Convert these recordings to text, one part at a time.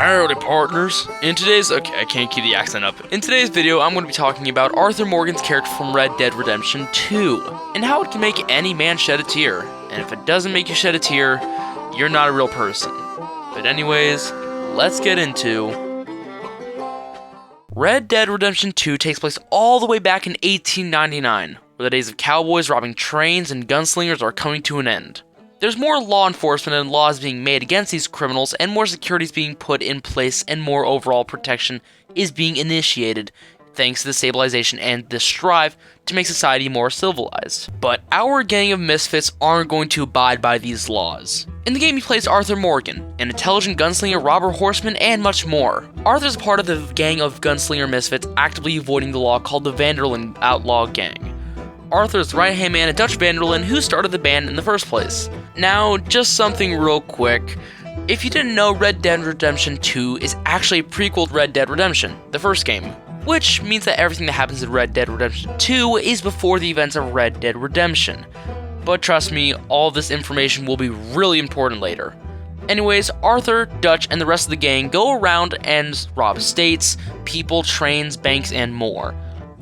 Howdy partners. I can't keep the accent up. In today's video, I'm going to be talking about Arthur Morgan's character from Red Dead Redemption 2, and how it can make any man shed a tear. And if it doesn't make you shed a tear, you're not a real person. But anyways, let's get into... Red Dead Redemption 2 takes place all the way back in 1899, where the days of cowboys robbing trains and gunslingers are coming to an end. There's more law enforcement and laws being made against these criminals, and more security is being put in place, and more overall protection is being initiated, thanks to the stabilization and the strive to make society more civilized. But our gang of misfits aren't going to abide by these laws. In the game, he plays Arthur Morgan, an intelligent gunslinger, robber, horseman, and much more. Arthur's part of the gang of gunslinger misfits actively avoiding the law called the Vanderlyn Outlaw Gang. Arthur's right-hand man, Dutch Vanderlyn, who started the band in the first place. Now, just something real quick. If you didn't know, Red Dead Redemption 2 is actually a prequel to Red Dead Redemption, the first game, which means that everything that happens in Red Dead Redemption 2 is before the events of Red Dead Redemption. But trust me, all this information will be really important later. Anyways, Arthur, Dutch, and the rest of the gang go around and rob estates, people, trains, banks, and more.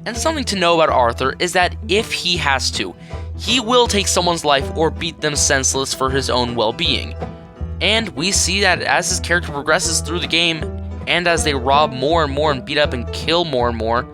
And something to know about Arthur is that if he has to, he will take someone's life or beat them senseless for his own well-being. And we see that as his character progresses through the game, and as they rob more and more and beat up and kill more and more,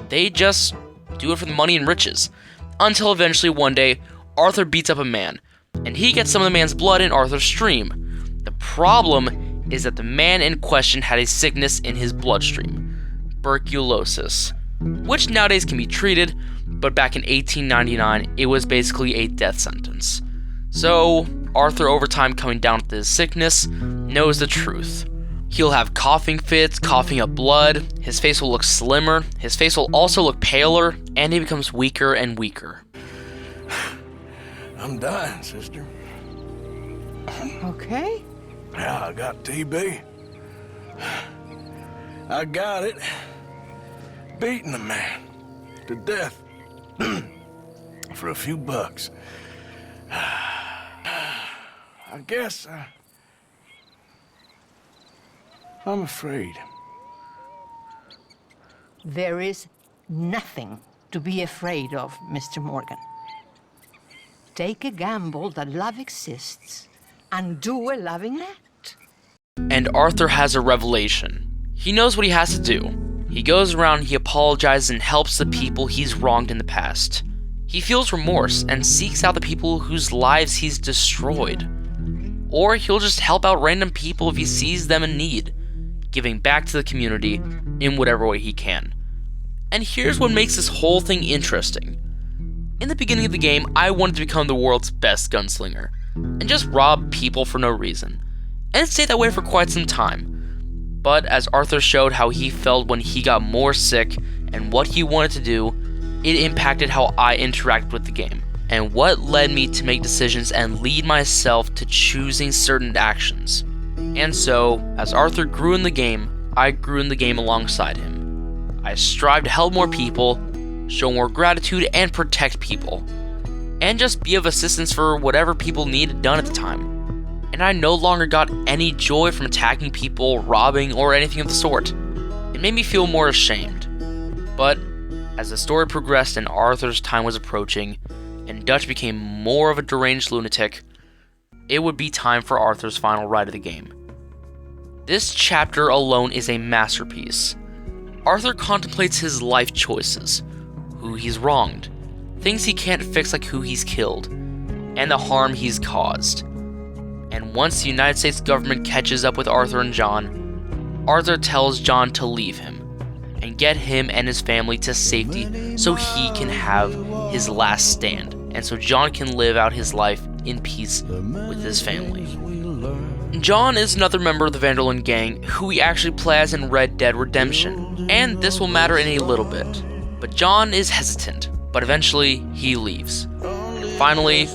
they just do it for the money and riches. Until eventually one day, Arthur beats up a man, and he gets some of the man's blood in Arthur's stream. The problem is that the man in question had a sickness in his bloodstream, tuberculosis, which nowadays can be treated, but back in 1899, it was basically a death sentence. So, Arthur, over time coming down with his sickness, knows the truth. He'll have coughing fits, coughing up blood, his face will look slimmer, his face will also look paler, and he becomes weaker and weaker. I'm dying, sister. Okay? Yeah, I got TB. I got it. Beating a man to death for a few bucks. I guess I'm afraid. There is nothing to be afraid of, Mr. Morgan. Take a gamble that love exists and do a loving act. And Arthur has a revelation. He knows what he has to do. He goes around, he apologizes, and helps the people he's wronged in the past. He feels remorse and seeks out the people whose lives he's destroyed. Or he'll just help out random people if he sees them in need, giving back to the community in whatever way he can. And here's what makes this whole thing interesting. In the beginning of the game, I wanted to become the world's best gunslinger, and just rob people for no reason. And it stayed that way for quite some time. But as Arthur showed how he felt when he got more sick and what he wanted to do, it impacted how I interacted with the game, and what led me to make decisions and lead myself to choosing certain actions. And so, as Arthur grew in the game, I grew in the game alongside him. I strive to help more people, show more gratitude, and protect people, and just be of assistance for whatever people needed done at the time. And I no longer got any joy from attacking people, robbing, or anything of the sort. It made me feel more ashamed. But as the story progressed and Arthur's time was approaching, and Dutch became more of a deranged lunatic, it would be time for Arthur's final ride of the game. This chapter alone is a masterpiece. Arthur contemplates his life choices, who he's wronged, things he can't fix like who he's killed, and the harm he's caused. And once the United States government catches up with Arthur and John, Arthur tells John to leave him and get him and his family to safety so he can have his last stand, and so John can live out his life in peace with his family. John is another member of the Vanderlyn gang who we actually play as in Red Dead Redemption, and this will matter in a little bit. But John is hesitant, but eventually he leaves. And finally,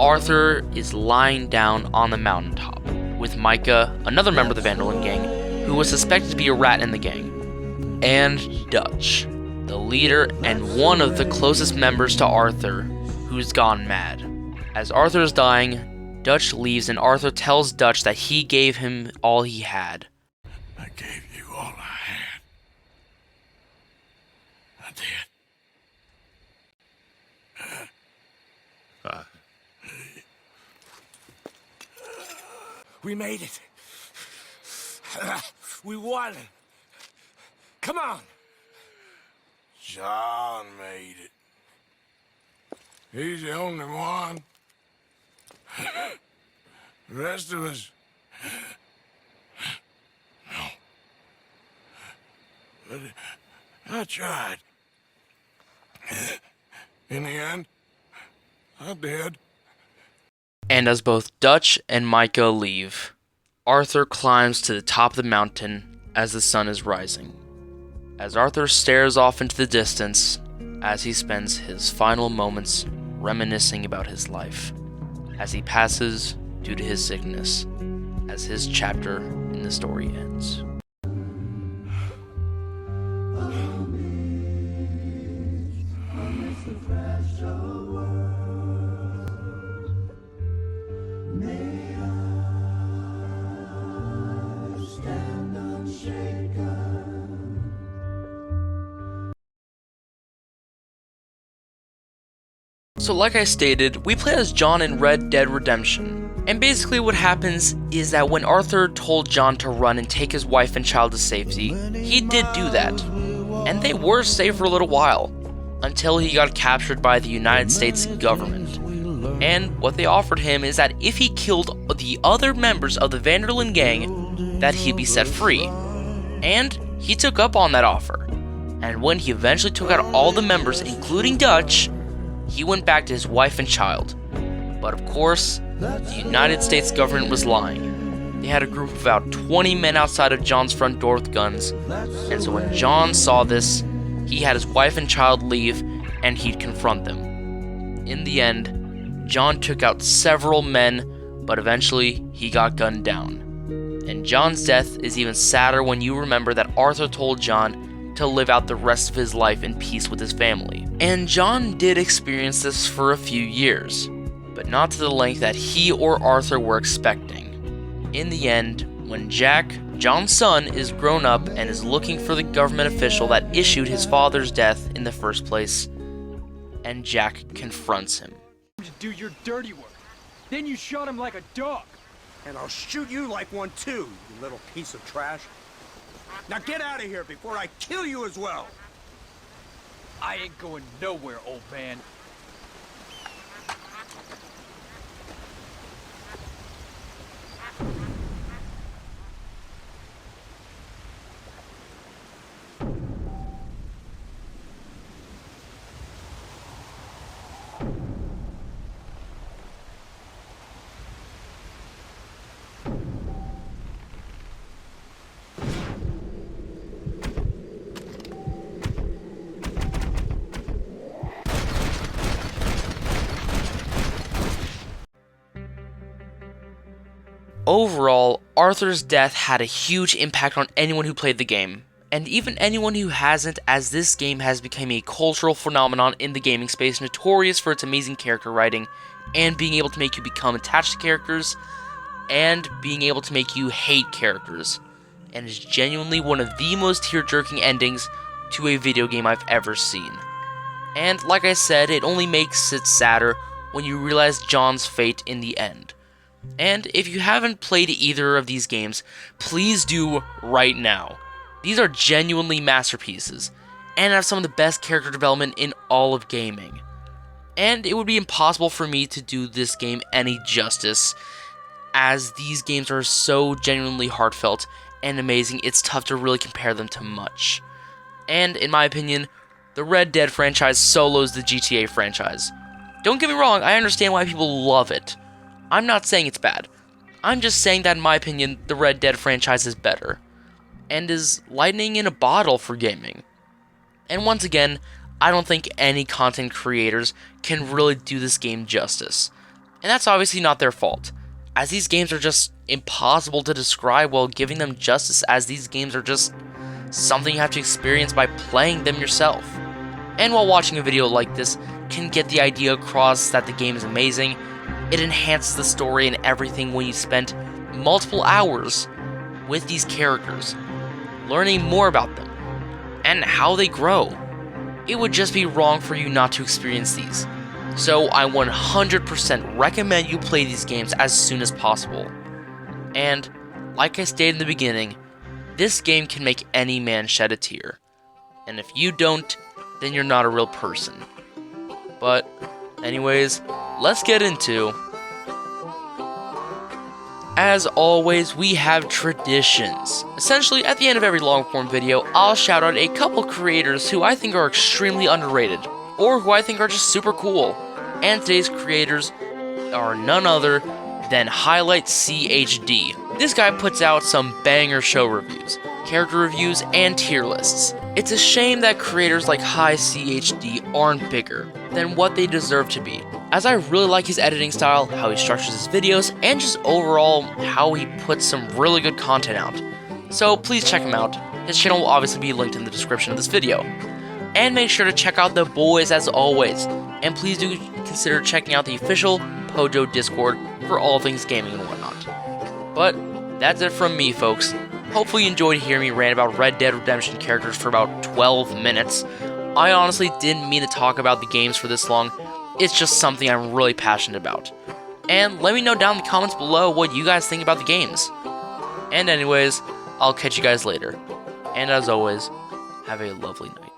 Arthur is lying down on the mountaintop with Micah, another member of the Vanderlyn gang, who was suspected to be a rat in the gang, and Dutch, the leader and one of the closest members to Arthur, who's gone mad. As Arthur is dying, Dutch leaves and Arthur tells Dutch that he gave him all he had. gave you all I had. I did. We made it. We won. Come on. John made it. He's the only one. The rest of us... No. But I tried. In the end, I did. And as both Dutch and Micah leave, Arthur climbs to the top of the mountain as the sun is rising. As Arthur stares off into the distance, as he spends his final moments reminiscing about his life, as he passes due to his sickness, as his chapter in the story ends. So like I stated, we play as John in Red Dead Redemption. And basically what happens is that when Arthur told John to run and take his wife and child to safety, he did do that. And they were safe for a little while, until he got captured by the United States government. And what they offered him is that if he killed the other members of the Van der Linde gang, that he'd be set free. And he took up on that offer. And when he eventually took out all the members, including Dutch, he went back to his wife and child. But of course, the United States government was lying. They had a group of about 20 men outside of John's front door with guns, and so when John saw this, he had his wife and child leave, and he'd confront them. In the end, John took out several men, but eventually he got gunned down. And John's death is even sadder when you remember that Arthur told John to live out the rest of his life in peace with his family. And John did experience this for a few years, but not to the length that he or Arthur were expecting. In the end, when Jack, John's son, is grown up and is looking for the government official that issued his father's death in the first place, and Jack confronts him. To do your dirty work. Then you shot him like a dog. And I'll shoot you like one too, you little piece of trash. Now get out of here before I kill you as well! I ain't going nowhere, old man. Overall, Arthur's death had a huge impact on anyone who played the game, and even anyone who hasn't, as this game has become a cultural phenomenon in the gaming space, notorious for its amazing character writing, and being able to make you become attached to characters, and being able to make you hate characters, and is genuinely one of the most tear-jerking endings to a video game I've ever seen. And like I said, it only makes it sadder when you realize John's fate in the end. And if you haven't played either of these games, please do right now. These are genuinely masterpieces, and have some of the best character development in all of gaming. And it would be impossible for me to do this game any justice, as these games are so genuinely heartfelt and amazing, it's tough to really compare them to much. And in my opinion, the Red Dead franchise solos the GTA franchise. Don't get me wrong, I understand why people love it. I'm not saying it's bad. I'm just saying that in my opinion, the Red Dead franchise is better, and is lightning in a bottle for gaming. And once again, I don't think any content creators can really do this game justice. And that's obviously not their fault, as these games are just impossible to describe while giving them justice, as these games are just something you have to experience by playing them yourself. And while watching a video like this can get the idea across that the game is amazing, it enhances the story and everything when you spend multiple hours with these characters. learning more about them, and how they grow. It would just be wrong for you not to experience these. So I 100% recommend you play these games as soon as possible. And, like I stated in the beginning, this game can make any man shed a tear. And if you don't, then you're not a real person. But, anyways, let's get into... As always, we have traditions. Essentially, at the end of every long-form video, I'll shout out a couple creators who I think are extremely underrated, or who I think are just super cool. And today's creators are none other than Highlight CHD. This guy puts out some banger show reviews, character reviews, and tier lists. It's a shame that creators like High CHD aren't bigger than what they deserve to be, as I really like his editing style, how he structures his videos, and just overall how he puts some really good content out. So please check him out. His channel will obviously be linked in the description of this video. And make sure to check out the boys as always, and please do consider checking out the official Pojo Discord for all things gaming and whatnot. But that's it from me, folks. Hopefully you enjoyed hearing me rant about Red Dead Redemption characters for about 12 minutes. I honestly didn't mean to talk about the games for this long. It's just something I'm really passionate about. And let me know down in the comments below what you guys think about the games. And anyways, I'll catch you guys later. And as always, have a lovely night.